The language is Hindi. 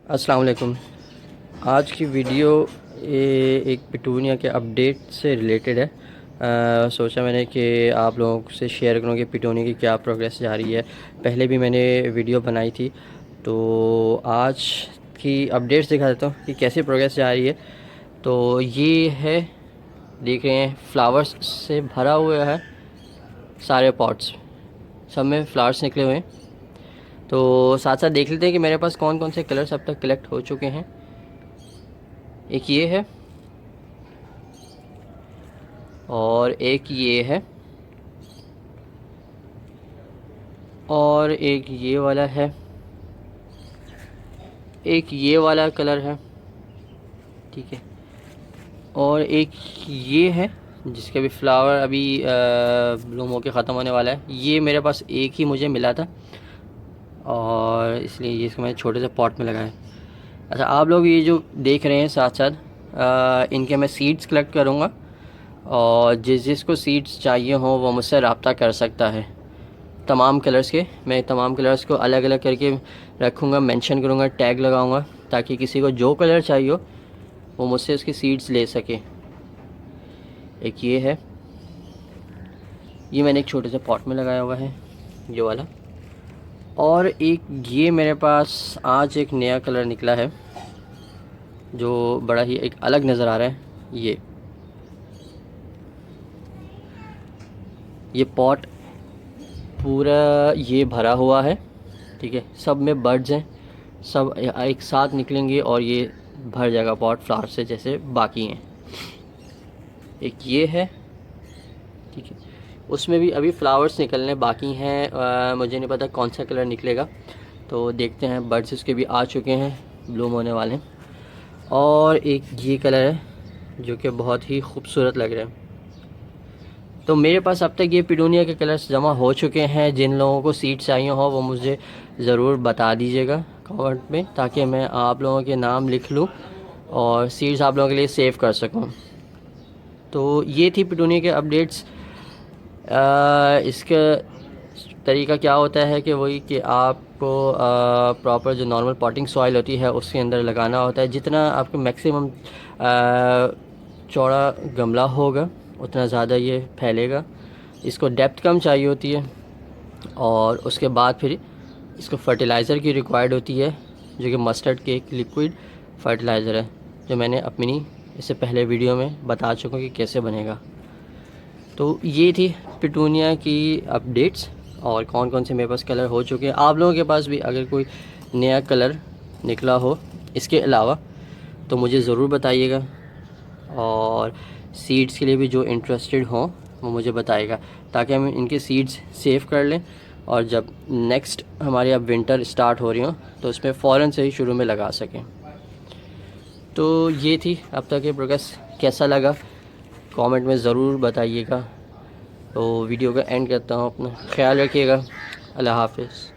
अस्सलाम वालेकुम। आज की वीडियो एक पिटूनिया के अपडेट से रिलेटेड है। सोचा मैंने कि आप लोगों से शेयर करूँ कि पिटूनिया की क्या प्रोग्रेस जा रही है। पहले भी मैंने वीडियो बनाई थी, तो आज की अपडेट्स दिखा देता हूँ कि कैसी प्रोग्रेस जा रही है। तो ये है, देख रहे हैं, फ्लावर्स से भरा हुआ है सारे पॉट्स, सब में फ्लावर्स निकले हुए हैं। तो साथ साथ देख लेते हैं कि मेरे पास कौन कौन से कलर्स अब तक कलेक्ट हो चुके हैं। एक ये है और एक ये है और एक ये वाला है, एक ये वाला कलर है, ठीक है, और एक ये है जिसके भी फ्लावर अभी ब्लूम होके ख़त्म होने वाला है। ये मेरे पास एक ही मुझे मिला था और इसलिए ये इसको मैंने छोटे से पॉट में लगाया। अच्छा, आप लोग ये जो देख रहे हैं साथ साथ इनके मैं सीड्स कलेक्ट करूँगा और जिस जिसको सीड्स चाहिए हो वो मुझसे रब्ता कर सकता है। तमाम कलर्स के मैं तमाम कलर्स को अलग अलग करके रखूँगा, मेंशन करूँगा, टैग लगाऊँगा, ताकि किसी को जो कलर चाहिए हो वो मुझसे उसकी सीड्स ले सके। एक ये है, ये मैंने एक छोटे से पॉट में लगाया हुआ है, ये वाला। और एक ये मेरे पास आज एक नया कलर निकला है जो बड़ा ही एक अलग नज़र आ रहा है। ये पॉट पूरा ये भरा हुआ है, ठीक है, सब में बर्ड्स हैं, सब एक साथ निकलेंगे और ये भर जाएगा पॉट फ्लावर से जैसे बाकी हैं। एक ये है, ठीक है, उसमें भी अभी फ्लावर्स निकलने बाकी हैं। मुझे नहीं पता कौन सा कलर निकलेगा, तो देखते हैं। बर्ड्स इसके भी आ चुके हैं, ब्लूम होने वाले हैं। और एक ये कलर है जो कि बहुत ही खूबसूरत लग रहा है। तो मेरे पास अब तक ये पिटूनिया के कलर्स जमा हो चुके हैं। जिन लोगों को सीड चाहिए हो वो मुझे ज़रूर बता दीजिएगा कमेंट में, ताकि मैं आप लोगों के नाम लिख लूँ और सीड्स आप लोगों के लिए सेव कर सकूँ। तो ये थी पिटूनिया के अपडेट्स। इसका तरीका क्या होता है कि वही कि आपको प्रॉपर जो नॉर्मल पॉटिंग सॉइल होती है उसके अंदर लगाना होता है। जितना आपको मैक्सिमम चौड़ा गमला होगा उतना ज़्यादा ये फैलेगा। इसको डेप्थ कम चाहिए होती है और उसके बाद फिर इसको फर्टिलाइज़र की रिक्वायर्ड होती है, जो कि मस्टर्ड के एक लिक्विड फर्टिलाइज़र है, जो मैंने अपनी इससे पहले वीडियो में बता चुका हूँ कि कैसे बनेगा। तो ये थी पिटूनिया की अपडेट्स और कौन कौन से मेरे पास कलर हो चुके हैं। आप लोगों के पास भी अगर कोई नया कलर निकला हो इसके अलावा तो मुझे ज़रूर बताइएगा, और सीड्स के लिए भी जो इंटरेस्टेड हों वो मुझे बताएगा, ताकि हम इनके सीड्स सेव कर लें और जब नेक्स्ट हमारी अब विंटर स्टार्ट हो रही हो तो उसमें फ़ौरन से ही शुरू में लगा सकें। तो ये थी अब तक ये प्रोग्रेस। कैसा लगा कमेंट में ज़रूर बताइएगा। तो वीडियो का एंड करता हूँ, अपना ख्याल रखिएगा। अल्लाह हाफ़िज़।